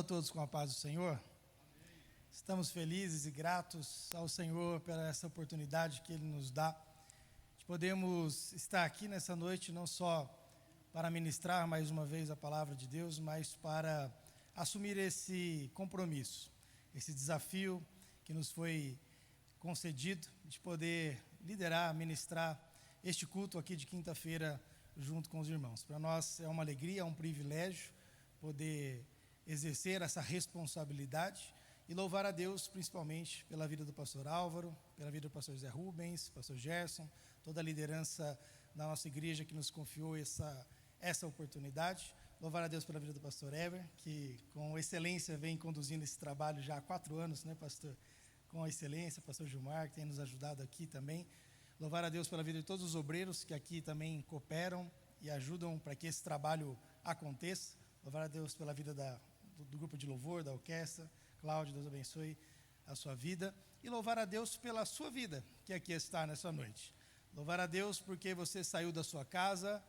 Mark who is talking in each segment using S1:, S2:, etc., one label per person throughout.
S1: todos com a paz do Senhor. Estamos felizes e gratos ao Senhor pela essa oportunidade que Ele nos dá de podermos estar aqui nessa noite, não só para ministrar mais uma vez a palavra de Deus, mas para assumir esse compromisso, esse desafio que nos foi concedido de poder liderar, ministrar este culto aqui de quinta-feira junto com os irmãos. Para nós é uma alegria, é um privilégio poder exercer essa responsabilidade e louvar a Deus principalmente pela vida do pastor Álvaro, pela vida do pastor Zé Rubens, pastor Gerson, toda a liderança da nossa igreja que nos confiou essa oportunidade. Louvar a Deus pela vida do pastor Ever, que com excelência vem conduzindo esse trabalho já há 4 anos, né, pastor? Com excelência, pastor Gilmar, que tem nos ajudado aqui também. Louvar a Deus pela vida de todos os obreiros que aqui também cooperam e ajudam para que esse trabalho aconteça. Louvar a Deus pela vida do grupo de louvor, da orquestra. Cláudio, Deus abençoe a sua vida. E louvar a Deus pela sua vida, que aqui está nessa noite. Louvar a Deus porque você saiu da sua casa.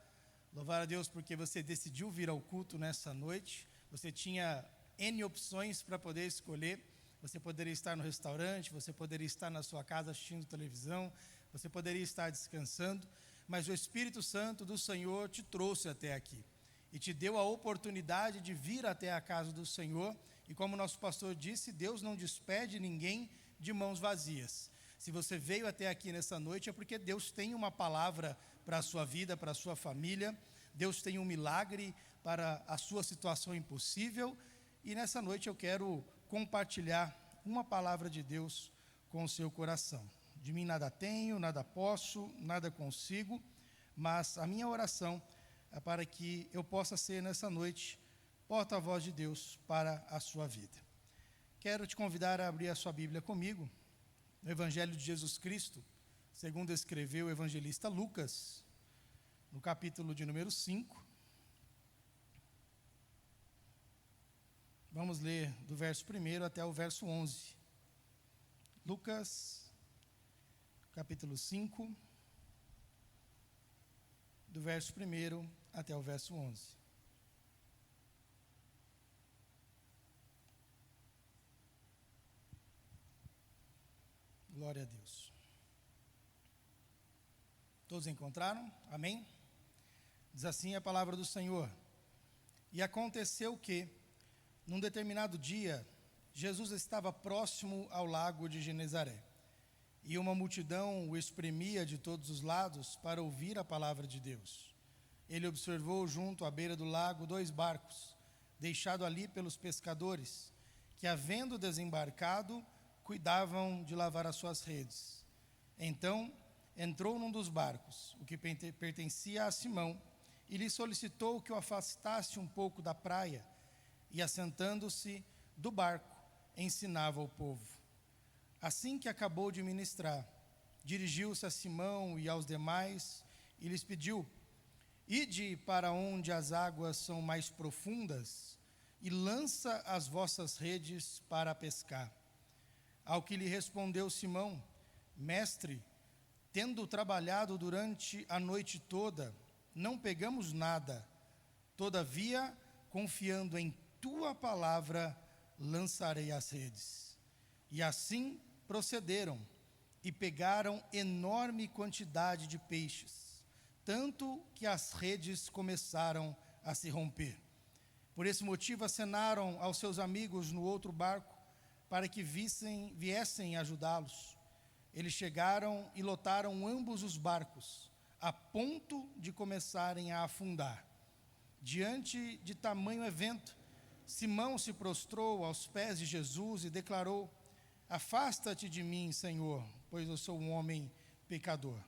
S1: Louvar a Deus porque você decidiu vir ao culto nessa noite. Você tinha N opções para poder escolher. Você poderia estar no restaurante, você poderia estar na sua casa assistindo televisão, você poderia estar descansando, mas o Espírito Santo do Senhor te trouxe até aqui e te deu a oportunidade de vir até a casa do Senhor. E como nosso pastor disse, Deus não despede ninguém de mãos vazias. Se você veio até aqui nessa noite é porque Deus tem uma palavra para a sua vida, para a sua família. Deus tem um milagre para a sua situação impossível. E nessa noite eu quero compartilhar uma palavra de Deus com o seu coração. De mim nada tenho, nada posso, nada consigo, mas a minha oração é para que eu possa ser nessa noite porta-voz de Deus para a sua vida. Quero te convidar a abrir a sua Bíblia comigo, no Evangelho de Jesus Cristo, segundo escreveu o evangelista Lucas, no capítulo de número 5. Vamos ler do verso 1 até o verso 11. Lucas, capítulo 5, do verso 1 até o verso 11. Glória a Deus. Todos encontraram? Amém? Diz assim a palavra do Senhor. E aconteceu que, num determinado dia, Jesus estava próximo ao lago de Genezaré, e uma multidão o espremia de todos os lados para ouvir a palavra de Deus. Ele observou junto à beira do lago 2 barcos, deixados ali pelos pescadores, que, havendo desembarcado, cuidavam de lavar as suas redes. Então, entrou num dos barcos, o que pertencia a Simão, e lhe solicitou que o afastasse um pouco da praia, e assentando-se do barco, ensinava o povo. Assim que acabou de ministrar, dirigiu-se a Simão e aos demais e lhes pediu: ide para onde as águas são mais profundas e lança as vossas redes para pescar. Ao que lhe respondeu Simão: mestre, tendo trabalhado durante a noite toda, não pegamos nada. Todavia, confiando em tua palavra, lançarei as redes. E assim procederam e pegaram enorme quantidade de peixes, tanto que as redes começaram a se romper. Por esse motivo acenaram aos seus amigos no outro barco para que viessem ajudá-los. Eles chegaram e lotaram ambos os barcos, a ponto de começarem a afundar. Diante de tamanho evento, Simão se prostrou aos pés de Jesus e declarou: afasta-te de mim, Senhor, pois eu sou um homem pecador.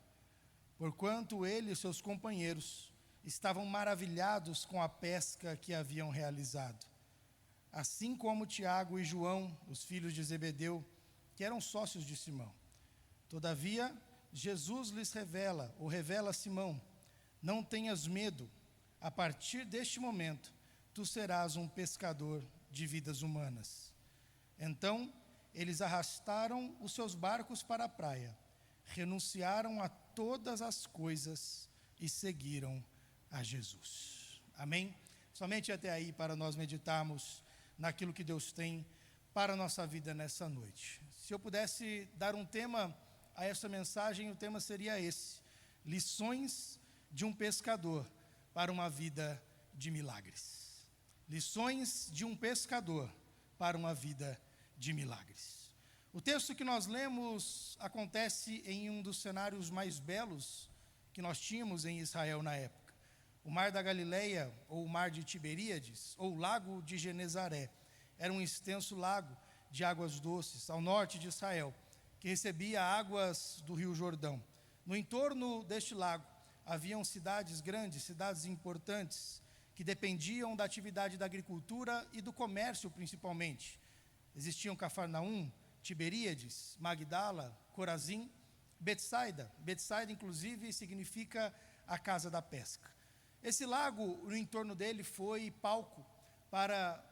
S1: Porquanto ele e seus companheiros estavam maravilhados com a pesca que haviam realizado, assim como Tiago e João, os filhos de Zebedeu, que eram sócios de Simão. Todavia, Jesus lhes revela a Simão: não tenhas medo, a partir deste momento, tu serás um pescador de vidas humanas. Então, eles arrastaram os seus barcos para a praia, renunciaram a todas as coisas e seguiram a Jesus. Amém? Somente até aí para nós meditarmos naquilo que Deus tem para a nossa vida nessa noite. Se eu pudesse dar um tema a essa mensagem, o tema seria esse: lições de um pescador para uma vida de milagres. Lições de um pescador para uma vida de milagres. O texto que nós lemos acontece em um dos cenários mais belos que nós tínhamos em Israel na época. O Mar da Galileia, ou o Mar de Tiberíades, ou o Lago de Genezaré, era um extenso lago de águas doces ao norte de Israel, que recebia águas do Rio Jordão. No entorno deste lago haviam cidades grandes, cidades importantes, que dependiam da atividade da agricultura e do comércio principalmente. Existiam Cafarnaum, Tiberíades, Magdala, Corazim, Betsaida. Betsaida, inclusive, significa a casa da pesca. Esse lago, no entorno dele, foi palco para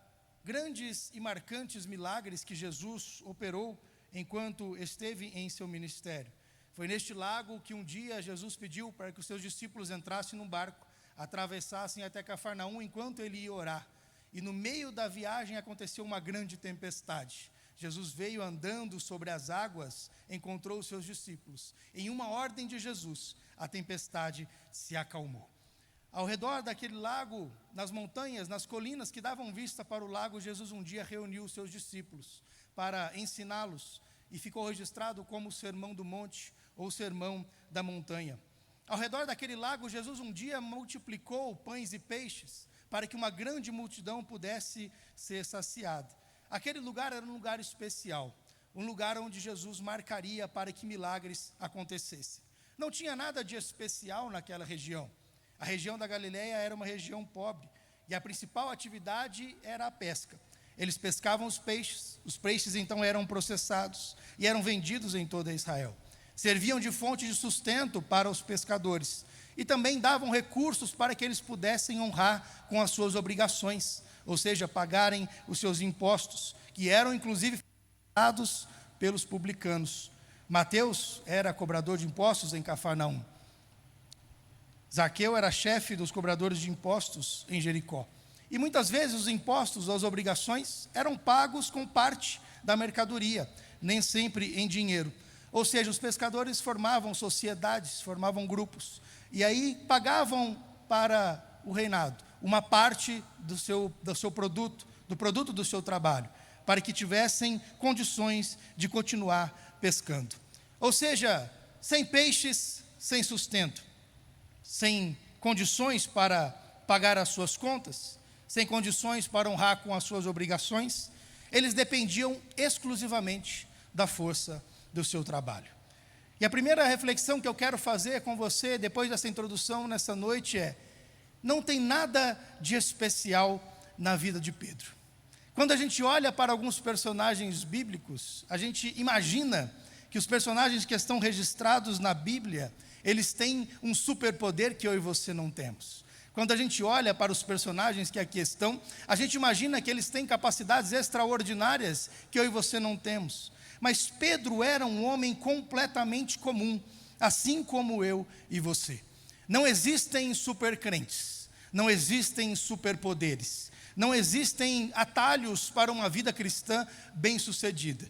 S1: grandes e marcantes milagres que Jesus operou enquanto esteve em seu ministério. Foi neste lago que um dia Jesus pediu para que os seus discípulos entrassem num barco, atravessassem até Cafarnaum enquanto ele ia orar. E no meio da viagem aconteceu uma grande tempestade. Jesus veio andando sobre as águas, encontrou os seus discípulos. Em uma ordem de Jesus, a tempestade se acalmou. Ao redor daquele lago, nas montanhas, nas colinas que davam vista para o lago, Jesus um dia reuniu os seus discípulos para ensiná-los, e ficou registrado como o Sermão do Monte ou Sermão da Montanha. Ao redor daquele lago, Jesus um dia multiplicou pães e peixes para que uma grande multidão pudesse ser saciada. Aquele lugar era um lugar especial, um lugar onde Jesus marcaria para que milagres acontecessem. Não tinha nada de especial naquela região. A região da Galileia era uma região pobre, e a principal atividade era a pesca. Eles pescavam os peixes então eram processados e eram vendidos em toda Israel. Serviam de fonte de sustento para os pescadores, e também davam recursos para que eles pudessem honrar com as suas obrigações, ou seja, pagarem os seus impostos, que eram inclusive pagados pelos publicanos. Mateus era cobrador de impostos em Cafarnaum. Zaqueu era chefe dos cobradores de impostos em Jericó. E muitas vezes os impostos, as obrigações, eram pagos com parte da mercadoria, nem sempre em dinheiro. Ou seja, os pescadores formavam sociedades, formavam grupos, e aí pagavam para o reinado uma parte do seu produto, do produto do seu trabalho, para que tivessem condições de continuar pescando. Ou seja, sem peixes, sem sustento, sem condições para pagar as suas contas, sem condições para honrar com as suas obrigações, eles dependiam exclusivamente da força do seu trabalho. E a primeira reflexão que eu quero fazer com você, depois dessa introdução nessa noite, é: não tem nada de especial na vida de Pedro. Quando a gente olha para alguns personagens bíblicos, a gente imagina que os personagens que estão registrados na Bíblia, eles têm um superpoder que eu e você não temos. Quando a gente olha para os personagens que aqui estão, a gente imagina que eles têm capacidades extraordinárias que eu e você não temos. Mas Pedro era um homem completamente comum, assim como eu e você. Não existem supercrentes, não existem superpoderes, não existem atalhos para uma vida cristã bem-sucedida.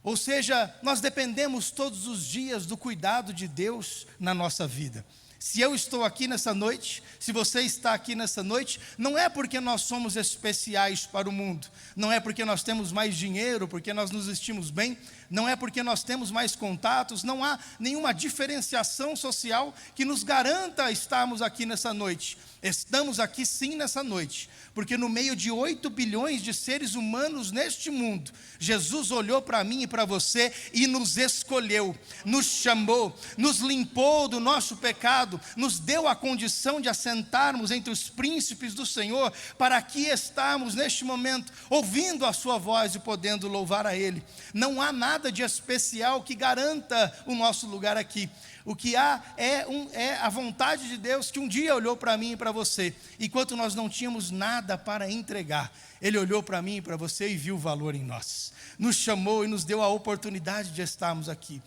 S1: Ou seja, nós dependemos todos os dias do cuidado de Deus na nossa vida. Se eu estou aqui nessa noite, se você está aqui nessa noite, não é porque nós somos especiais para o mundo, não é porque nós temos mais dinheiro, porque nós nos vestimos bem, não é porque nós temos mais contatos, não há nenhuma diferenciação social que nos garanta estarmos aqui nessa noite. Estamos aqui sim nessa noite, porque no meio de 8 bilhões de seres humanos neste mundo, Jesus olhou para mim e para você e nos escolheu, nos chamou, nos limpou do nosso pecado, nos deu a condição de assentarmos entre os príncipes do Senhor, para aqui estarmos neste momento, ouvindo a sua voz e podendo louvar a Ele. Não há nada de especial que garanta o nosso lugar aqui. O que há é a vontade de Deus, que um dia olhou para mim e para você, enquanto nós não tínhamos nada para entregar, Ele olhou para mim e para você e viu o valor em nós, nos chamou e nos deu a oportunidade de estarmos aqui.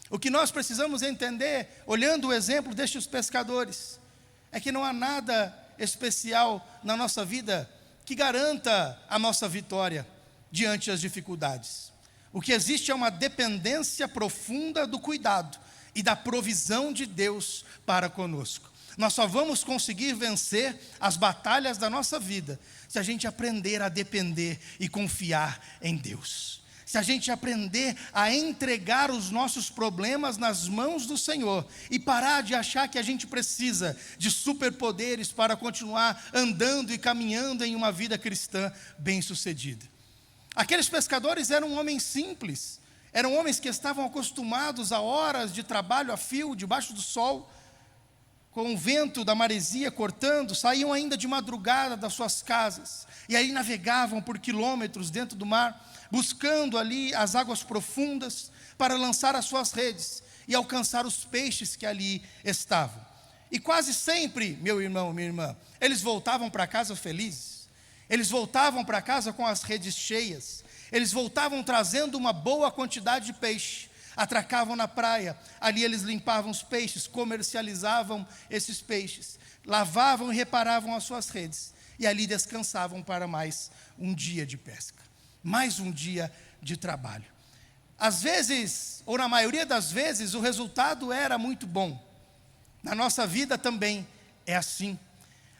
S1: O que nós precisamos entender, olhando o exemplo destes pescadores, é que não há nada especial na nossa vida que garanta a nossa vitória diante das dificuldades. O que existe é uma dependência profunda do cuidado e da provisão de Deus para conosco. Nós só vamos conseguir vencer as batalhas da nossa vida se a gente aprender a depender e confiar em Deus. Se a gente aprender a entregar os nossos problemas nas mãos do Senhor e parar de achar que a gente precisa de superpoderes para continuar andando e caminhando em uma vida cristã bem-sucedida. Aqueles pescadores eram homens simples, eram homens que estavam acostumados a horas de trabalho a fio, debaixo do sol, com o vento da maresia cortando, saíam ainda de madrugada das suas casas, e aí navegavam por quilômetros dentro do mar, buscando ali as águas profundas, para lançar as suas redes, e alcançar os peixes que ali estavam. E quase sempre, meu irmão, minha irmã, eles voltavam para casa felizes, eles voltavam para casa com as redes cheias, eles voltavam trazendo uma boa quantidade de peixe, atracavam na praia, ali eles limpavam os peixes, comercializavam esses peixes, lavavam e reparavam as suas redes, e ali descansavam para mais um dia de pesca, mais um dia de trabalho. Às vezes, ou na maioria das vezes, o resultado era muito bom. Na nossa vida também é assim.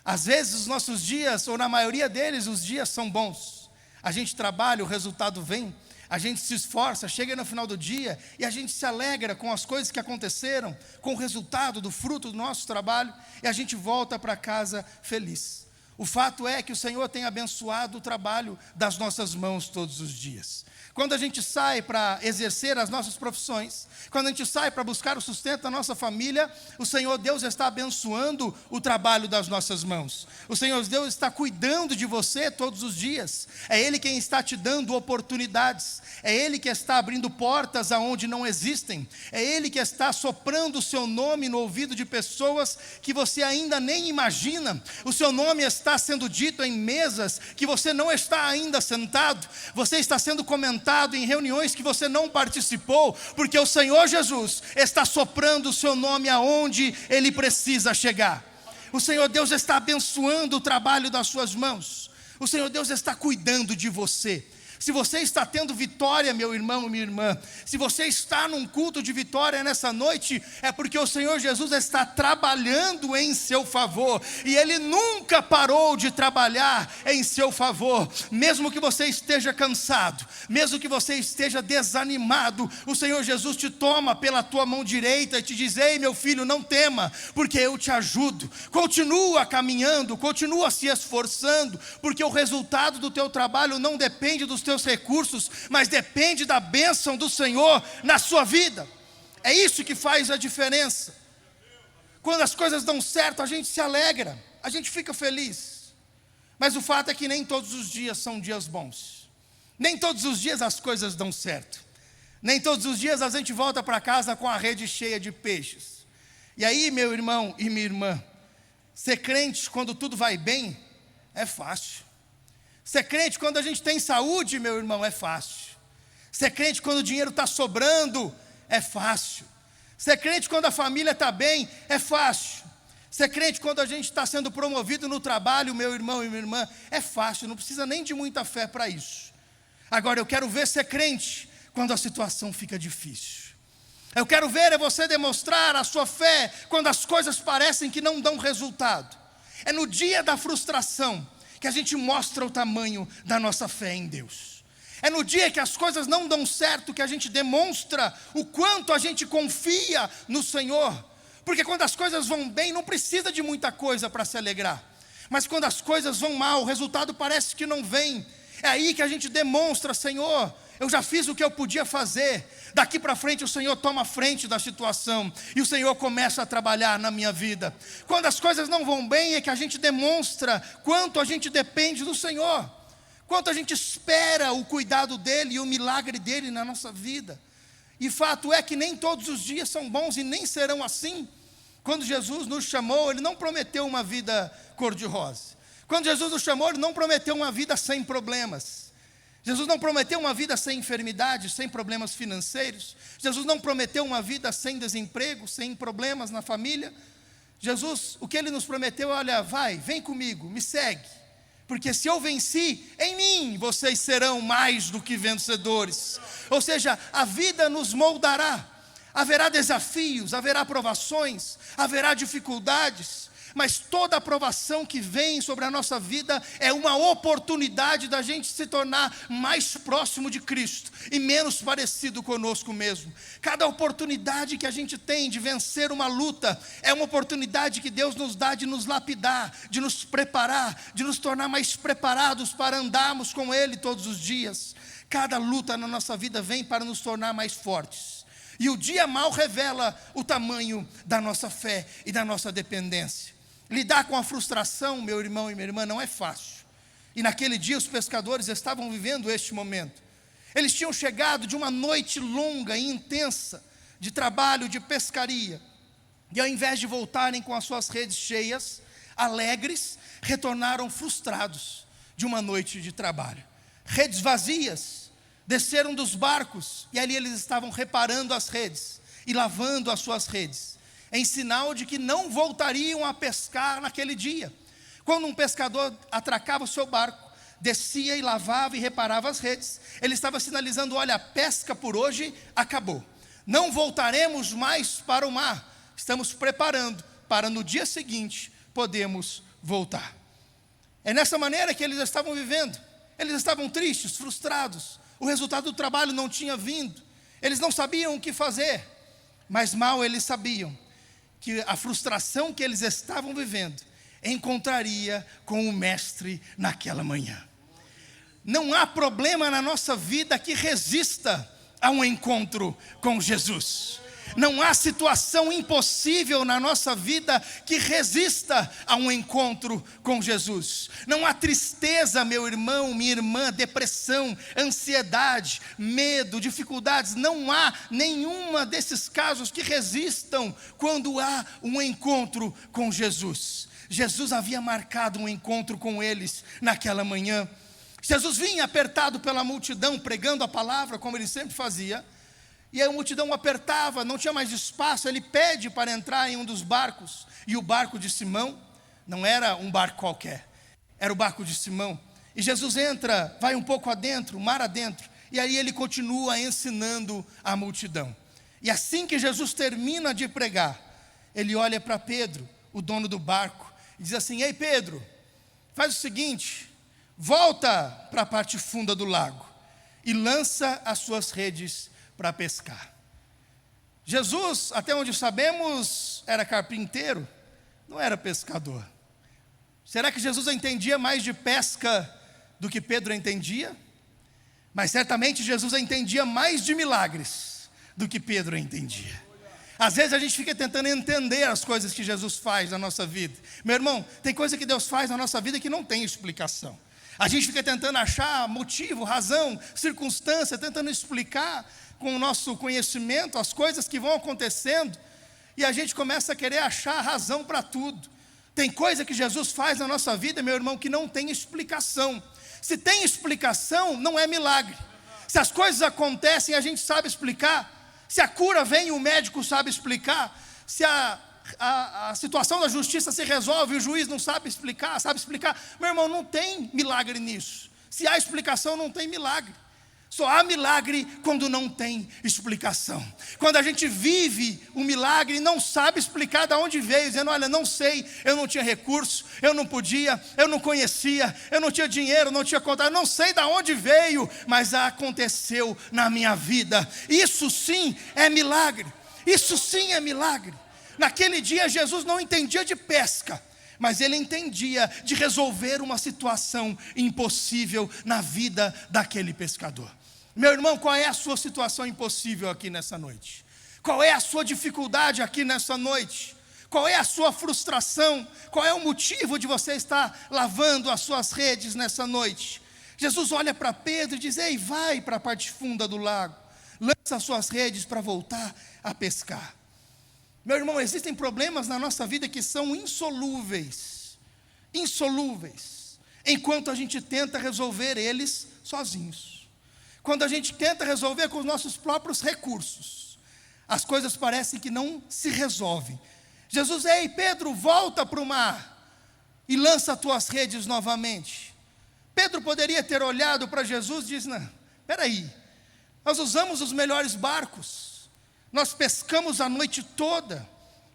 S1: Às vezes os nossos dias, ou na maioria deles, os dias são bons. A gente trabalha, o resultado vem, a gente se esforça, chega no final do dia e a gente se alegra com as coisas que aconteceram, com o resultado do fruto do nosso trabalho, e a gente volta para casa feliz. O fato é que o Senhor tem abençoado o trabalho das nossas mãos todos os dias. Quando a gente sai para exercer as nossas profissões, quando a gente sai para buscar o sustento da nossa família, o Senhor Deus está abençoando o trabalho das nossas mãos. O Senhor Deus está cuidando de você todos os dias. É Ele quem está te dando oportunidades. É Ele que está abrindo portas aonde não existem. É Ele que está soprando o seu nome no ouvido de pessoas que você ainda nem imagina. O seu nome está sendo dito em mesas que você não está ainda sentado. Você está sendo comentado em reuniões que você não participou, porque o Senhor Jesus está soprando o seu nome aonde Ele precisa chegar. O Senhor Deus está abençoando o trabalho das suas mãos. O Senhor Deus está cuidando de você. Se você está tendo vitória, meu irmão, minha irmã, se você está num culto de vitória nessa noite, é porque o Senhor Jesus está trabalhando em seu favor, e Ele nunca parou de trabalhar em seu favor. Mesmo que você esteja cansado, mesmo que você esteja desanimado, o Senhor Jesus te toma pela tua mão direita e te diz: ei, meu filho, não tema, porque eu te ajudo. Continua caminhando, continua se esforçando, porque o resultado do teu trabalho não depende dos teus recursos, mas depende da bênção do Senhor na sua vida. É isso que faz a diferença. Quando as coisas dão certo, a gente se alegra, a gente fica feliz, mas o fato é que nem todos os dias são dias bons, nem todos os dias as coisas dão certo, nem todos os dias a gente volta para casa com a rede cheia de peixes. E aí, meu irmão e minha irmã, ser crente quando tudo vai bem é fácil. Ser crente quando a gente tem saúde, meu irmão, é fácil. Ser crente quando o dinheiro está sobrando, é fácil. Ser crente quando a família está bem, é fácil. Ser crente quando a gente está sendo promovido no trabalho, meu irmão e minha irmã, é fácil, não precisa nem de muita fé para isso. Agora, eu quero ver ser crente quando a situação fica difícil. Eu quero ver você demonstrar a sua fé quando as coisas parecem que não dão resultado. É no dia da frustração que a gente mostra o tamanho da nossa fé em Deus. É no dia que as coisas não dão certo que a gente demonstra o quanto a gente confia no Senhor. Porque quando as coisas vão bem, não precisa de muita coisa para se alegrar. Mas quando as coisas vão mal, o resultado parece que não vem. É aí que a gente demonstra: Senhor, eu já fiz o que eu podia fazer. Daqui para frente o Senhor toma a frente da situação, e o Senhor começa a trabalhar na minha vida. Quando as coisas não vão bem, é que a gente demonstra quanto a gente depende do Senhor, quanto a gente espera o cuidado dEle e o milagre dEle na nossa vida. E fato é que nem todos os dias são bons e nem serão assim. Quando Jesus nos chamou, Ele não prometeu uma vida cor-de-rosa. Quando Jesus nos chamou, Ele não prometeu uma vida sem problemas. Jesus não prometeu uma vida sem enfermidade, sem problemas financeiros. Jesus não prometeu uma vida sem desemprego, sem problemas na família. Jesus, o que Ele nos prometeu: olha, vem comigo, me segue, porque se eu venci, em mim vocês serão mais do que vencedores. Ou seja, a vida nos moldará. Haverá desafios, haverá provações, haverá dificuldades, mas toda aprovação que vem sobre a nossa vida é uma oportunidade da gente se tornar mais próximo de Cristo e menos parecido conosco mesmo. Cada oportunidade que a gente tem de vencer uma luta é uma oportunidade que Deus nos dá de nos lapidar, de nos preparar, de nos tornar mais preparados para andarmos com Ele todos os dias. Cada luta na nossa vida vem para nos tornar mais fortes. E o dia mau revela o tamanho da nossa fé e da nossa dependência. Lidar com a frustração, meu irmão e minha irmã, não é fácil. E naquele dia os pescadores estavam vivendo este momento. Eles tinham chegado de uma noite longa e intensa de trabalho, de pescaria. E ao invés de voltarem com as suas redes cheias, alegres, retornaram frustrados de uma noite de trabalho. Redes vazias, desceram dos barcos e ali eles estavam reparando as redes e lavando as suas redes, em sinal de que não voltariam a pescar naquele dia. Quando um pescador atracava o seu barco, descia e lavava e reparava as redes, ele estava sinalizando: olha, a pesca por hoje acabou, não voltaremos mais para o mar, estamos preparando para no dia seguinte podermos voltar. É nessa maneira que eles estavam vivendo. Eles estavam tristes, frustrados, o resultado do trabalho não tinha vindo, eles não sabiam o que fazer, mas mal eles sabiam que a frustração que eles estavam vivendo encontraria com o Mestre naquela manhã. Não há problema na nossa vida que resista a um encontro com Jesus. Não há situação impossível na nossa vida que resista a um encontro com Jesus. Não há tristeza, meu irmão, minha irmã, depressão, ansiedade, medo, dificuldades. Não há nenhuma desses casos que resistam quando há um encontro com Jesus. Jesus havia marcado um encontro com eles naquela manhã. Jesus vinha apertado pela multidão, pregando a palavra, como ele sempre fazia. E a multidão o apertava, não tinha mais espaço. Ele pede para entrar em um dos barcos. E o barco de Simão não era um barco qualquer, era o barco de Simão. E Jesus entra, vai um pouco adentro, mar adentro. E aí ele continua ensinando a multidão. E assim que Jesus termina de pregar, ele olha para Pedro, o dono do barco, e diz assim: ei Pedro, faz o seguinte, volta para a parte funda do lago e lança as suas redes para pescar. Jesus, até onde sabemos, era carpinteiro, não era pescador. Será que Jesus entendia mais de pesca do que Pedro entendia? Mas certamente Jesus entendia mais de milagres do que Pedro entendia. Às vezes a gente fica tentando entender as coisas que Jesus faz na nossa vida. Meu irmão, tem coisa que Deus faz na nossa vida que não tem explicação. A gente fica tentando achar motivo, razão, circunstância, tentando explicar com o nosso conhecimento as coisas que vão acontecendo, e a gente começa a querer achar razão para tudo. Tem coisa que Jesus faz na nossa vida, meu irmão, que não tem explicação. Se tem explicação, não é milagre. Se as coisas acontecem, a gente sabe explicar. Se a cura vem, o médico sabe explicar. Se a situação da justiça se resolve, o juiz não sabe explicar, meu irmão, não tem milagre nisso. Se há explicação, não tem milagre. Só há milagre quando não tem explicação. Quando a gente vive um milagre e não sabe explicar de onde veio, dizendo: olha, não sei, eu não tinha recurso, eu não podia, eu não conhecia, eu não tinha dinheiro, não tinha contato, eu não sei de onde veio, mas aconteceu na minha vida. Isso sim é milagre. Isso sim é milagre. Naquele dia Jesus não entendia de pesca, mas ele entendia de resolver uma situação impossível na vida daquele pescador. Meu irmão, qual é a sua situação impossível aqui nessa noite? Qual é a sua dificuldade aqui nessa noite? Qual é a sua frustração? Qual é o motivo de você estar lavando as suas redes nessa noite? Jesus olha para Pedro e diz: ei, vai para a parte funda do lago, lança as suas redes para voltar a pescar. Meu irmão, existem problemas na nossa vida que são insolúveis, enquanto a gente tenta resolver eles sozinhos. Quando a gente tenta resolver com os nossos próprios recursos, as coisas parecem que não se resolvem. Jesus: ei Pedro, volta para o mar e lança as tuas redes novamente. Pedro poderia ter olhado para Jesus e disse: não, espera aí, nós usamos os melhores barcos, nós pescamos a noite toda,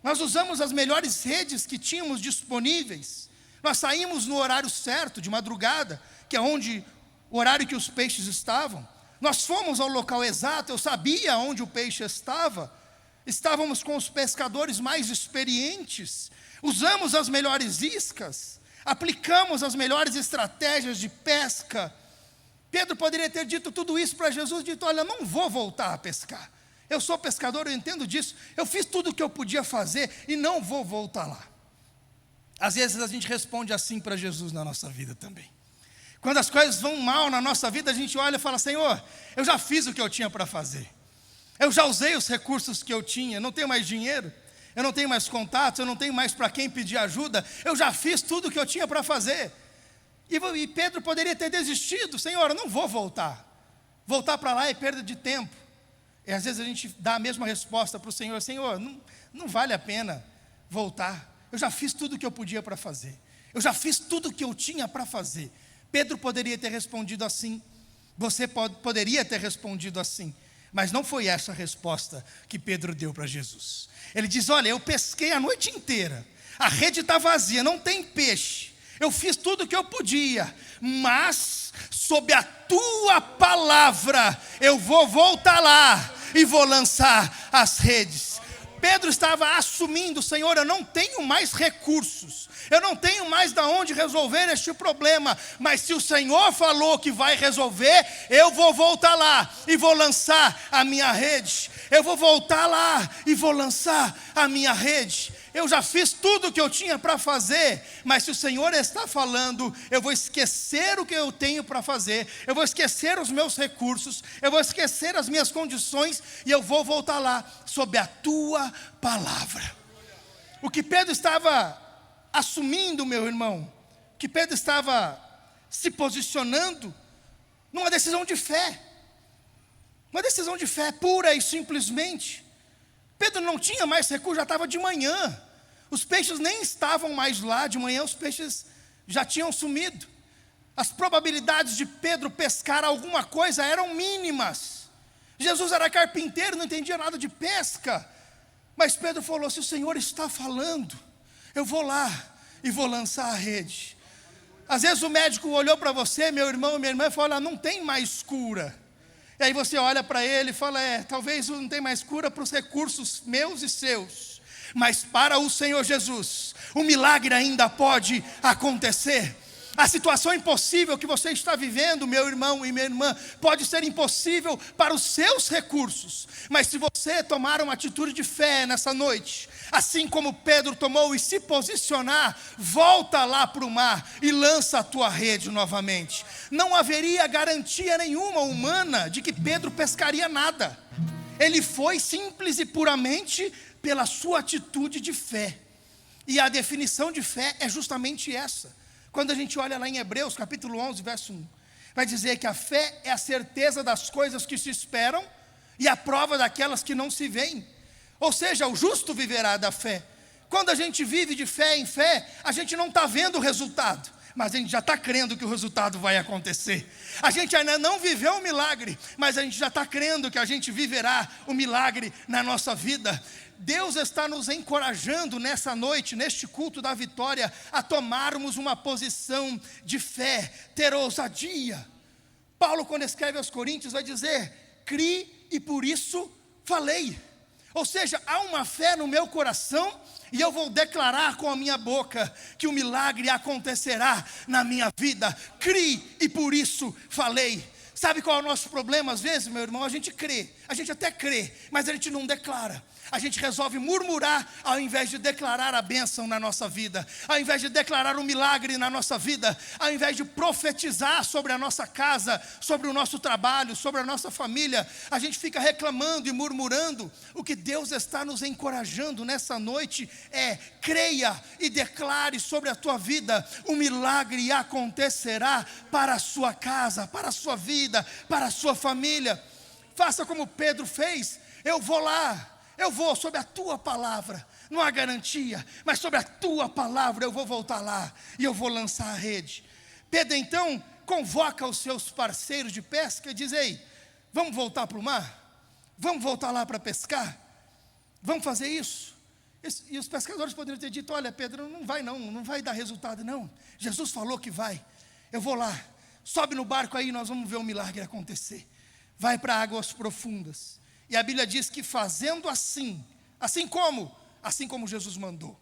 S1: nós usamos as melhores redes que tínhamos disponíveis, nós saímos no horário certo, de madrugada, que é o horário que os peixes estavam, nós fomos ao local exato, eu sabia onde o peixe estava, estávamos com os pescadores mais experientes, usamos as melhores iscas, aplicamos as melhores estratégias de pesca. Pedro poderia ter dito tudo isso para Jesus, dito: olha, eu não vou voltar a pescar, eu sou pescador, eu entendo disso, eu fiz tudo o que eu podia fazer e não vou voltar lá. Às vezes a gente responde assim para Jesus na nossa vida também. Quando as coisas vão mal na nossa vida, a gente olha e fala: Senhor, eu já fiz o que eu tinha para fazer, eu já usei os recursos que eu tinha, não tenho mais dinheiro, eu não tenho mais contatos, eu não tenho mais para quem pedir ajuda, eu já fiz tudo o que eu tinha para fazer. E Pedro poderia ter desistido: Senhor, eu não vou voltar para lá é perda de tempo. E às vezes a gente dá a mesma resposta para o Senhor: Senhor, não vale a pena voltar, eu já fiz tudo o que eu podia para fazer, eu já fiz tudo o que eu tinha para fazer. Pedro poderia ter respondido assim, você poderia ter respondido assim, mas não foi essa a resposta que Pedro deu para Jesus. Ele diz: olha, eu pesquei a noite inteira, a rede está vazia, não tem peixe, eu fiz tudo o que eu podia, mas sob a tua palavra eu vou voltar lá e vou lançar as redes. Pedro estava assumindo: Senhor, eu não tenho mais recursos, eu não tenho mais de onde resolver este problema, mas se o Senhor falou que vai resolver, eu vou voltar lá e vou lançar a minha rede, eu vou voltar lá e vou lançar a minha rede. Eu já fiz tudo o que eu tinha para fazer, mas se o Senhor está falando, eu vou esquecer o que eu tenho para fazer, eu vou esquecer os meus recursos, eu vou esquecer as minhas condições, e eu vou voltar lá, sob a tua palavra. O que Pedro estava assumindo, meu irmão, que Pedro estava se posicionando numa decisão de fé, uma decisão de fé pura e simplesmente. Pedro não tinha mais recurso, já estava de manhã, os peixes nem estavam mais lá, de manhã os peixes já tinham sumido, as probabilidades de Pedro pescar alguma coisa eram mínimas. Jesus era carpinteiro, não entendia nada de pesca, mas Pedro falou: se o Senhor está falando, eu vou lá e vou lançar a rede. Às vezes o médico olhou para você, meu irmão, minha irmã, e falou: não tem mais cura. E aí você olha para ele e fala: talvez não tem mais cura para os recursos meus e seus, mas para o Senhor Jesus, o milagre ainda pode acontecer. A situação impossível que você está vivendo, meu irmão e minha irmã, pode ser impossível para os seus recursos, mas se você tomar uma atitude de fé nessa noite, assim como Pedro tomou, e se posicionar, volta lá para o mar e lança a tua rede novamente. Não haveria garantia nenhuma humana de que Pedro pescaria nada. Ele foi simples e puramente pela sua atitude de fé. E a definição de fé é justamente essa. Quando a gente olha lá em Hebreus, capítulo 11, verso 1, vai dizer que a fé é a certeza das coisas que se esperam e a prova daquelas que não se veem. Ou seja, o justo viverá da fé. Quando a gente vive de fé em fé, a gente não está vendo o resultado, mas a gente já está crendo que o resultado vai acontecer. A gente ainda não viveu o milagre, mas a gente já está crendo que a gente viverá o milagre na nossa vida. Deus está nos encorajando nessa noite, neste culto da vitória, a tomarmos uma posição de fé, ter ousadia. Paulo, quando escreve aos Coríntios, vai dizer: criei e por isso falei. Ou seja, há uma fé no meu coração, e eu vou declarar com a minha boca que o milagre acontecerá na minha vida. Criei e por isso falei. Sabe qual é o nosso problema às vezes, meu irmão? A gente crê, a gente até crê, mas a gente não declara. A gente resolve murmurar ao invés de declarar a bênção na nossa vida, ao invés de declarar o milagre na nossa vida, ao invés de profetizar sobre a nossa casa, sobre o nosso trabalho, sobre a nossa família, a gente fica reclamando e murmurando. O que Deus está nos encorajando nessa noite é: creia e declare sobre a tua vida, o milagre acontecerá para a sua casa, para a sua vida, para a sua família. Faça como Pedro fez: eu vou lá, eu vou sob a tua palavra, não há garantia, mas sob a tua palavra eu vou voltar lá e eu vou lançar a rede. Pedro então convoca os seus parceiros de pesca e diz: ei, vamos voltar para o mar? Vamos voltar lá para pescar? Vamos fazer isso? E os pescadores poderiam ter dito: olha, Pedro, não vai dar resultado não. Jesus falou que vai. Eu vou lá, sobe no barco aí, nós vamos ver o milagre acontecer. Vai para águas profundas. E a Bíblia diz que fazendo assim como Jesus mandou.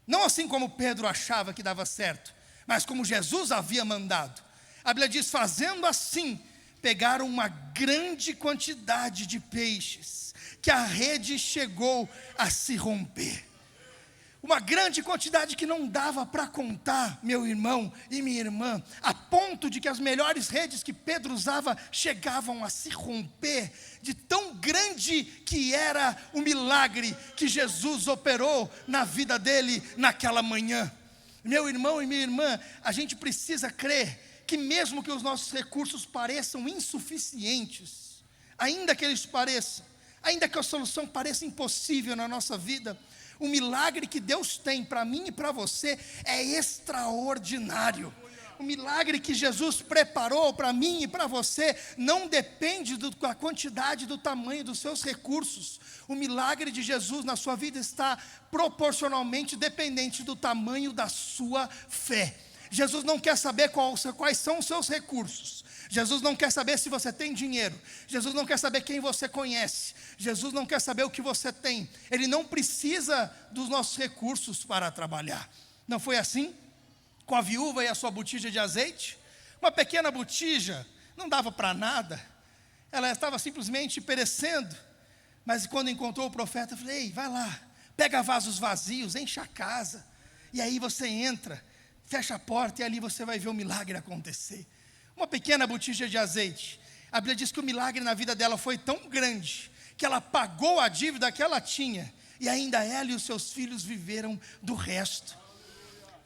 S1: Não assim como Pedro achava que dava certo, mas como Jesus havia mandado. A Bíblia diz: fazendo assim, pegaram uma grande quantidade de peixes, que a rede chegou a se romper. Uma grande quantidade que não dava para contar, meu irmão e minha irmã, a ponto de que as melhores redes que Pedro usava chegavam a se romper, de tão grande que era o milagre que Jesus operou na vida dele naquela manhã. Meu irmão e minha irmã, a gente precisa crer que mesmo que os nossos recursos pareçam insuficientes, ainda que eles pareçam, ainda que a solução pareça impossível na nossa vida, o milagre que Deus tem para mim e para você é extraordinário. O milagre que Jesus preparou para mim e para você não depende da quantidade, do tamanho dos seus recursos. O milagre de Jesus na sua vida está proporcionalmente dependente do tamanho da sua fé. Jesus não quer saber quais são os seus recursos. Jesus não quer saber se você tem dinheiro. Jesus não quer saber quem você conhece. Jesus não quer saber o que você tem. Ele não precisa dos nossos recursos para trabalhar. Não foi assim com a viúva e a sua botija de azeite? Uma pequena botija, não dava para nada. Ela estava simplesmente perecendo. Mas quando encontrou o profeta, eu falei: ei, vai lá, pega vasos vazios, enche a casa. E aí você entra, fecha a porta e ali você vai ver o milagre acontecer. Uma pequena botija de azeite. A Bíblia diz que o milagre na vida dela foi tão grande que ela pagou a dívida que ela tinha, e ainda ela e os seus filhos viveram do resto.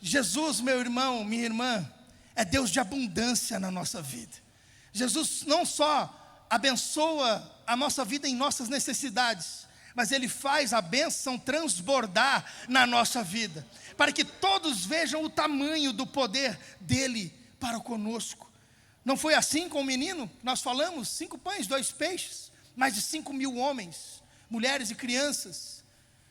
S1: Jesus, meu irmão, minha irmã, é Deus de abundância na nossa vida. Jesus não só abençoa a nossa vida em nossas necessidades, mas Ele faz a bênção transbordar na nossa vida, para que todos vejam o tamanho do poder dEle para conosco. Não foi assim com o menino? Nós falamos, 5 pães, 2 peixes, mais de 5.000 homens, mulheres e crianças.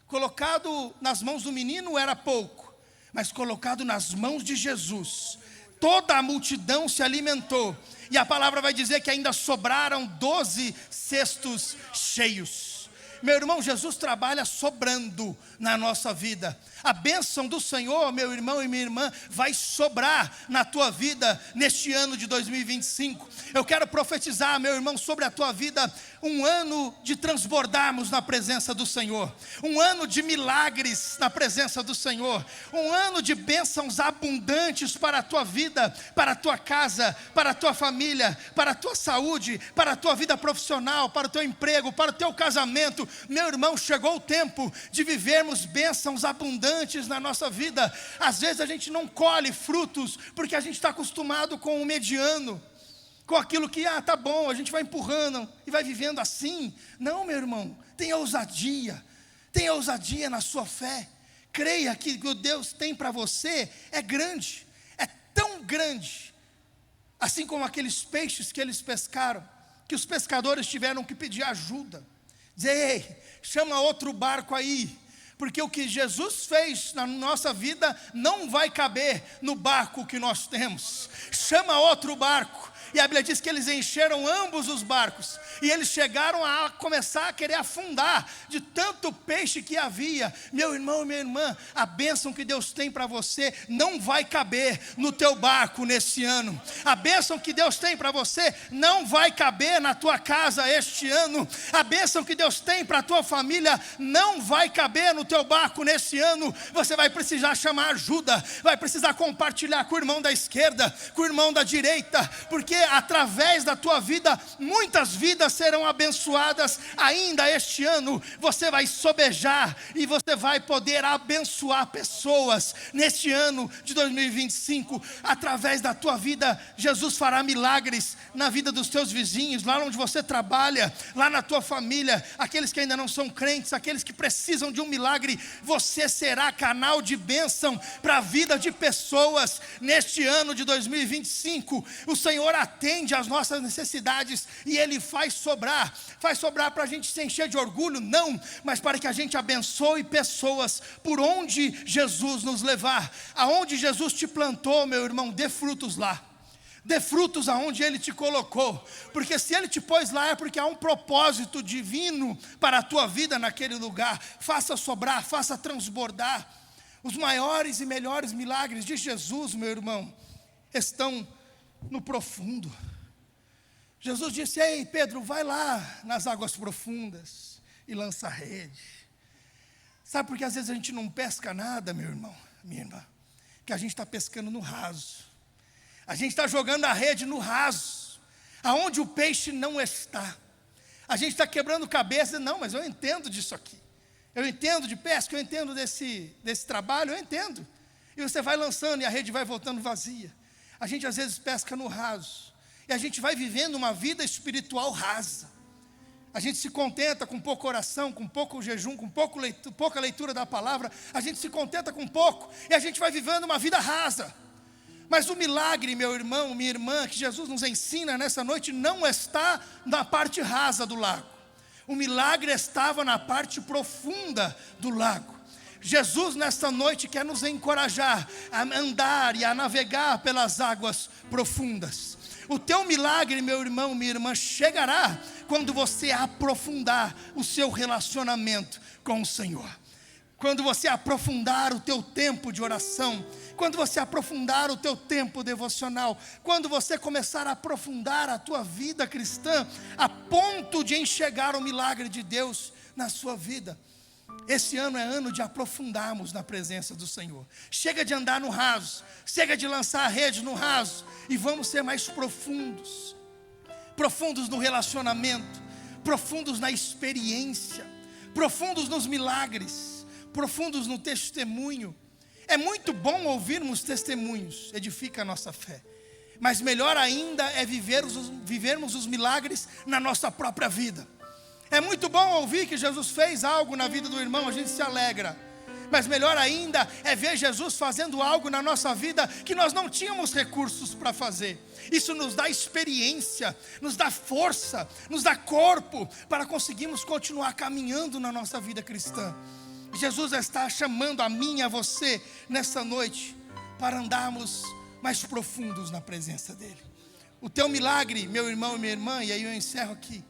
S1: Colocado nas mãos do menino era pouco, mas colocado nas mãos de Jesus, toda a multidão se alimentou. E a palavra vai dizer que ainda sobraram 12 cestos cheios. Meu irmão, Jesus trabalha sobrando na nossa vida. A bênção do Senhor, meu irmão e minha irmã, vai sobrar na tua vida neste ano de 2025. Eu quero profetizar, meu irmão, sobre a tua vida, um ano de transbordarmos na presença do Senhor, um ano de milagres na presença do Senhor, um ano de bênçãos abundantes para a tua vida, para a tua casa, para a tua família, para a tua saúde, para a tua vida profissional, para o teu emprego, para o teu casamento. Meu irmão, chegou o tempo de vivermos bênçãos abundantes na nossa vida. Às vezes a gente não colhe frutos, porque a gente está acostumado com o mediano, com aquilo que, tá bom, a gente vai empurrando e vai vivendo assim. Não, meu irmão, tenha ousadia na sua fé. Creia que o que Deus tem para você é grande, é tão grande, assim como aqueles peixes que eles pescaram, que os pescadores tiveram que pedir ajuda, dizer: ei, chama outro barco aí, porque o que Jesus fez na nossa vida não vai caber no barco que nós temos. Chama outro barco. E a Bíblia diz que eles encheram ambos os barcos, e eles chegaram a começar a querer afundar, de tanto peixe que havia. Meu irmão e minha irmã, a bênção que Deus tem para você não vai caber no teu barco nesse ano. A bênção que Deus tem para você não vai caber na tua casa este ano. A bênção que Deus tem para a tua família não vai caber no teu barco nesse ano. Você vai precisar chamar ajuda, vai precisar compartilhar com o irmão da esquerda, com o irmão da direita, porque através da tua vida, muitas vidas serão abençoadas ainda este ano. Você vai sobejar e você vai poder abençoar pessoas neste ano de 2025. Através da tua vida, Jesus fará milagres na vida dos teus vizinhos, lá onde você trabalha, lá na tua família, aqueles que ainda não são crentes, aqueles que precisam de um milagre. Você será canal de bênção para a vida de pessoas neste ano de 2025. O Senhor atende às nossas necessidades e Ele faz sobrar para a gente se encher de orgulho? Não, mas para que a gente abençoe pessoas por onde Jesus nos levar. Aonde Jesus te plantou, meu irmão, dê frutos lá. Dê frutos aonde Ele te colocou, porque se Ele te pôs lá é porque há um propósito divino para a tua vida naquele lugar. Faça sobrar, faça transbordar. Os maiores e melhores milagres de Jesus, meu irmão, estão no profundo. Jesus disse: ei Pedro, vai lá nas águas profundas e lança a rede. Sabe por que às vezes a gente não pesca nada, meu irmão, minha irmã? Que a gente está pescando no raso. A gente está jogando a rede no raso, aonde o peixe não está. A gente está quebrando cabeça. Não, mas eu entendo disso aqui. Eu entendo de pesca, eu entendo desse trabalho, eu entendo. E você vai lançando e a rede vai voltando vazia. A gente às vezes pesca no raso. E a gente vai vivendo uma vida espiritual rasa. A gente se contenta com pouca oração, com pouco jejum, com pouca leitura da palavra. A gente se contenta com pouco e a gente vai vivendo uma vida rasa. Mas o milagre, meu irmão, minha irmã, que Jesus nos ensina nessa noite, não está na parte rasa do lago. O milagre estava na parte profunda do lago. Jesus nesta noite quer nos encorajar a andar e a navegar pelas águas profundas. O teu milagre, meu irmão, minha irmã, chegará quando você aprofundar o seu relacionamento com o Senhor. Quando você aprofundar o teu tempo de oração, quando você aprofundar o teu tempo devocional, quando você começar a aprofundar a tua vida cristã, a ponto de enxergar o milagre de Deus na sua vida. Esse ano é ano de aprofundarmos na presença do Senhor. Chega de andar no raso, chega de lançar a rede no raso, e vamos ser mais profundos. Profundos no relacionamento, profundos na experiência, profundos nos milagres, profundos no testemunho. É muito bom ouvirmos testemunhos, edifica a nossa fé. Mas melhor ainda é vivermos os milagres na nossa própria vida. É muito bom ouvir que Jesus fez algo na vida do irmão, a gente se alegra. Mas melhor ainda é ver Jesus fazendo algo na nossa vida que nós não tínhamos recursos para fazer. Isso nos dá experiência, nos dá força, nos dá corpo para conseguirmos continuar caminhando na nossa vida cristã. Jesus está chamando a mim e a você nessa noite para andarmos mais profundos na presença dEle. O teu milagre, meu irmão e minha irmã, e aí eu encerro aqui,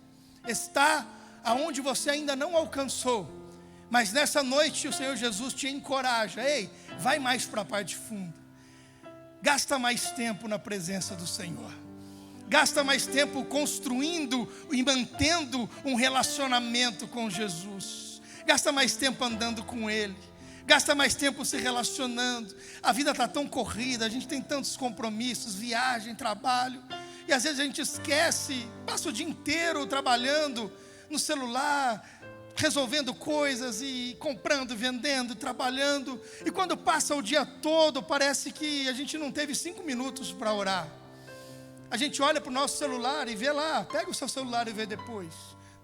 S1: está aonde você ainda não alcançou. Mas nessa noite o Senhor Jesus te encoraja: ei, vai mais para a parte funda. Gasta mais tempo na presença do Senhor. Gasta mais tempo construindo e mantendo um relacionamento com Jesus. Gasta mais tempo andando com Ele. Gasta mais tempo se relacionando. A vida está tão corrida, a gente tem tantos compromissos, viagem, trabalho. E às vezes a gente esquece, passa o dia inteiro trabalhando no celular, resolvendo coisas e comprando, vendendo, trabalhando. E quando passa o dia todo, parece que a gente não teve 5 minutos para orar. A gente olha para o nosso celular e vê lá, pega o seu celular e vê depois.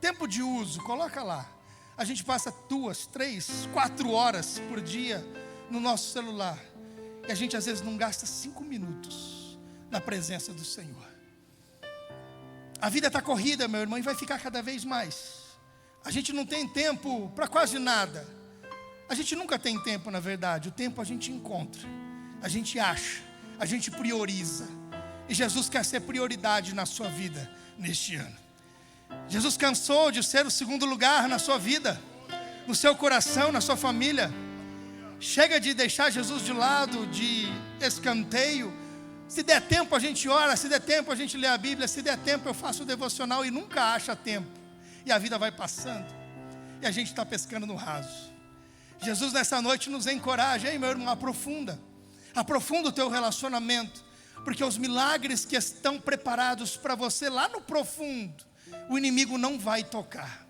S1: Tempo de uso, coloca lá. A gente passa 2, 3, 4 horas por dia no nosso celular. E a gente às vezes não gasta 5 minutos na presença do Senhor. A vida está corrida, meu irmão, e vai ficar cada vez mais. A gente não tem tempo para quase nada. A gente nunca tem tempo, na verdade. O tempo a gente encontra, a gente acha, a gente prioriza. E Jesus quer ser prioridade na sua vida neste ano. Jesus cansou de ser o segundo lugar na sua vida, no seu coração, na sua família. Chega de deixar Jesus de lado, de escanteio. Se der tempo a gente ora, se der tempo a gente lê a Bíblia, se der tempo eu faço o devocional e nunca acha tempo. E a vida vai passando e a gente está pescando no raso. Jesus nessa noite nos encoraja: ei meu irmão, aprofunda o teu relacionamento. porque os milagres que estão preparados para você lá no profundo, o inimigo não vai tocar,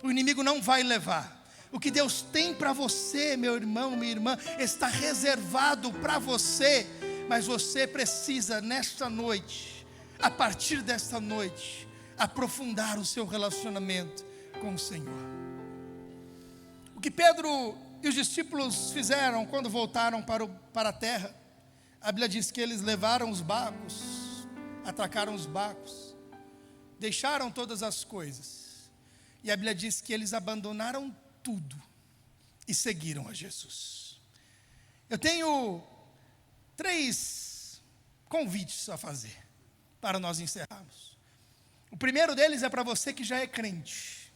S1: o inimigo não vai levar. O que Deus tem para você, meu irmão, minha irmã, está reservado para você, mas você precisa nesta noite, a partir desta noite, aprofundar o seu relacionamento com o Senhor. O que Pedro e os discípulos fizeram quando voltaram para a terra, a Bíblia diz que eles levaram os barcos, atracaram os barcos, deixaram todas as coisas, e a Bíblia diz que eles abandonaram tudo e seguiram a Jesus. Eu tenho 3 convites a fazer para nós encerrarmos. O primeiro deles é para você que já é crente,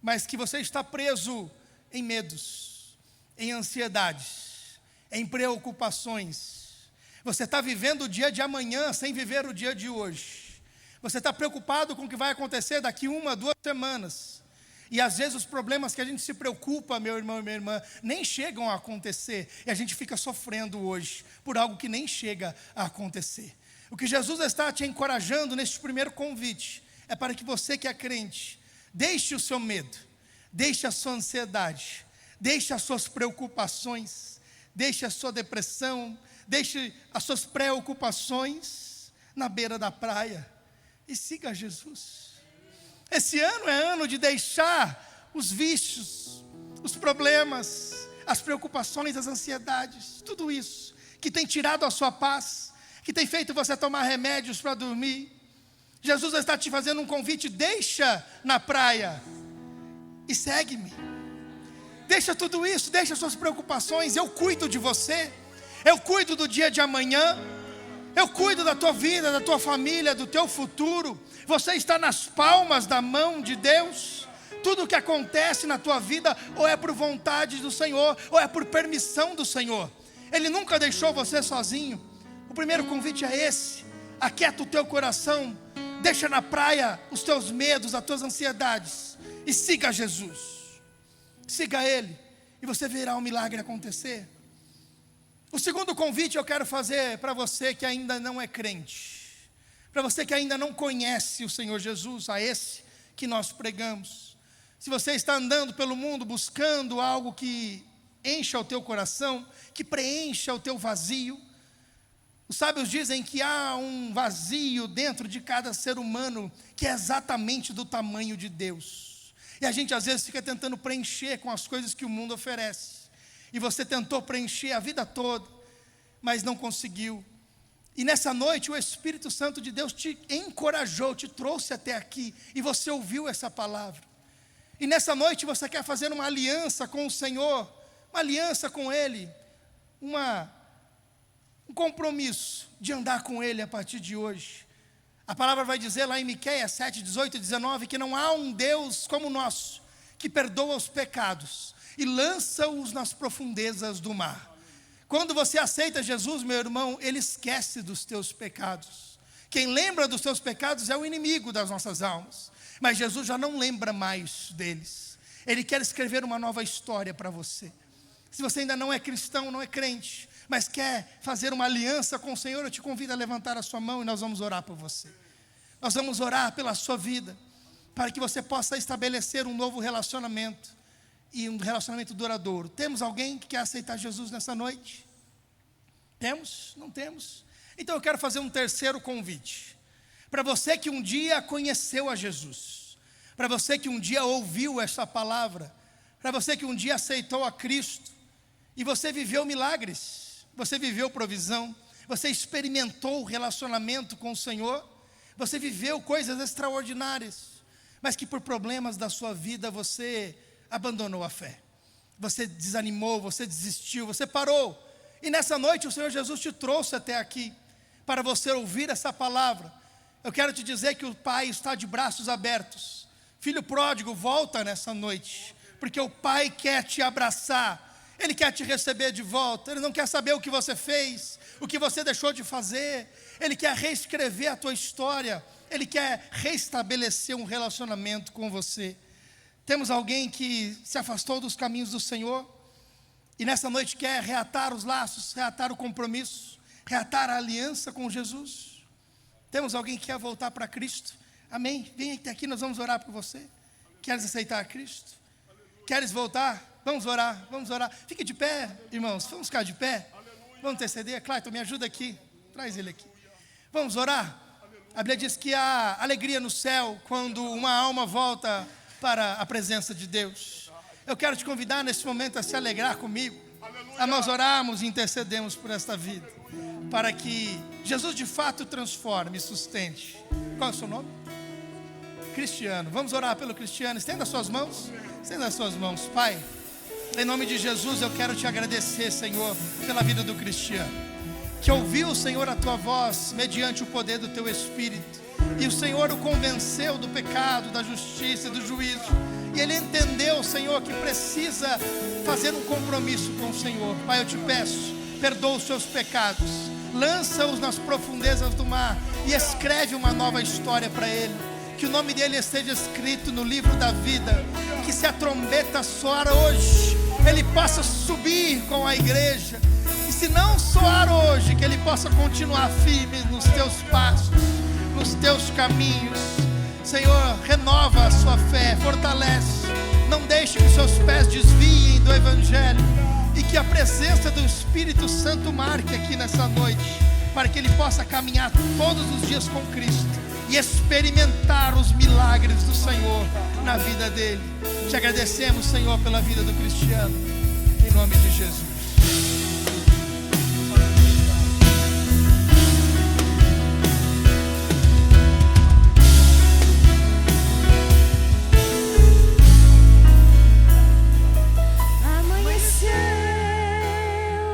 S1: mas que você está preso em medos, em ansiedades, em preocupações. Você está vivendo o dia de amanhã sem viver o dia de hoje. Você está preocupado com o que vai acontecer daqui 1, 2 semanas. E às vezes os problemas que a gente se preocupa, meu irmão e minha irmã, nem chegam a acontecer. E a gente fica sofrendo hoje por algo que nem chega a acontecer. O que Jesus está te encorajando neste primeiro convite é para que você que é crente, deixe o seu medo, deixe a sua ansiedade, deixe as suas preocupações, deixe a sua depressão, deixe as suas preocupações na beira da praia e siga Jesus. Esse ano é ano de deixar os vícios, os problemas, as preocupações, as ansiedades, tudo isso que tem tirado a sua paz, que tem feito você tomar remédios para dormir. Jesus está te fazendo um convite: deixa na praia e segue-me. Deixa tudo isso, deixa suas preocupações, eu cuido de você, eu cuido do dia de amanhã, eu cuido da tua vida, da tua família, do teu futuro. Você está nas palmas da mão de Deus. Tudo o que acontece na tua vida, ou é por vontade do Senhor, ou é por permissão do Senhor. Ele nunca deixou você sozinho. O primeiro convite é esse: aquieta o teu coração, deixa na praia os teus medos, as tuas ansiedades, e siga Jesus. Siga Ele, e você verá um milagre acontecer. O segundo convite eu quero fazer para você que ainda não é crente, para você que ainda não conhece o Senhor Jesus, a esse que nós pregamos. Se você está andando pelo mundo buscando algo que encha o teu coração, que preencha o teu vazio, os sábios dizem que há um vazio dentro de cada ser humano que é exatamente do tamanho de Deus. E a gente às vezes fica tentando preencher com as coisas que o mundo oferece. E você tentou preencher a vida toda, mas não conseguiu. E nessa noite o Espírito Santo de Deus te encorajou, te trouxe até aqui, e você ouviu essa palavra. E nessa noite você quer fazer uma aliança com o Senhor, uma aliança com Ele, um compromisso de andar com Ele a partir de hoje. A palavra vai dizer lá em Miqueias 7, 18 e 19, que não há um Deus como o nosso, que perdoa os pecados e lança-os nas profundezas do mar. Quando você aceita Jesus, meu irmão, Ele esquece dos teus pecados. Quem lembra dos teus pecados é o inimigo das nossas almas, mas Jesus já não lembra mais deles. Ele quer escrever uma nova história para você. Se você ainda não é cristão, não é crente, mas quer fazer uma aliança com o Senhor, eu te convido a levantar a sua mão e nós vamos orar por você. Nós vamos orar pela sua vida, para que você possa estabelecer um novo relacionamento, e um relacionamento duradouro. Temos alguém que quer aceitar Jesus nessa noite? Temos? Não temos? Então eu quero fazer um terceiro convite. Para você que um dia conheceu a Jesus, para você que um dia ouviu essa palavra, para você que um dia aceitou a Cristo, e você viveu milagres, você viveu provisão, você experimentou o relacionamento com o Senhor, você viveu coisas extraordinárias, mas que por problemas da sua vida você abandonou a fé, você desanimou, você desistiu, você parou. E nessa noite o Senhor Jesus te trouxe até aqui, para você ouvir essa palavra. Eu quero te dizer que o Pai está de braços abertos. Filho pródigo, volta nessa noite, porque o Pai quer te abraçar, Ele quer te receber de volta. Ele não quer saber o que você fez, o que você deixou de fazer. Ele quer reescrever a tua história, Ele quer restabelecer um relacionamento com você. Temos alguém que se afastou dos caminhos do Senhor, e nessa noite quer reatar os laços, reatar o compromisso, reatar a aliança com Jesus? Temos alguém que quer voltar para Cristo? Amém? Vem até aqui, nós vamos orar por você. Queres aceitar a Cristo? Queres voltar? Vamos orar, vamos orar. Fique de pé, irmãos, vamos ficar de pé. Vamos interceder. Clayton, me ajuda aqui, traz ele aqui. Vamos orar. A Bíblia diz que há alegria no céu quando uma alma volta para a presença de Deus. Eu quero te convidar nesse momento a se alegrar comigo, a nós orarmos e intercedemos por esta vida, para que Jesus de fato transforme e sustente. Qual é o seu nome? Cristiano. Vamos orar pelo Cristiano. Estenda as suas mãos. Estenda as suas mãos. Pai, em nome de Jesus, eu quero te agradecer, Senhor, pela vida do Cristiano, que ouviu, Senhor, a tua voz mediante o poder do teu Espírito, e o Senhor o convenceu do pecado, da justiça e do juízo, e ele entendeu, Senhor, que precisa fazer um compromisso com o Senhor. Pai, eu te peço, perdoa os seus pecados, lança-os nas profundezas do mar e escreve uma nova história para ele. Que o nome dele esteja escrito no livro da vida, que se a trombeta soar hoje, ele possa subir com a igreja, e se não soar hoje, que ele possa continuar firme nos teus passos, nos teus caminhos. Senhor, renova a sua fé, fortalece, não deixe que seus pés desviem do Evangelho, e que a presença do Espírito Santo marque aqui nessa noite, para que ele possa caminhar todos os dias com Cristo e experimentar os milagres do Senhor na vida dele. Te agradecemos, Senhor, pela vida do Cristiano, em nome de Jesus.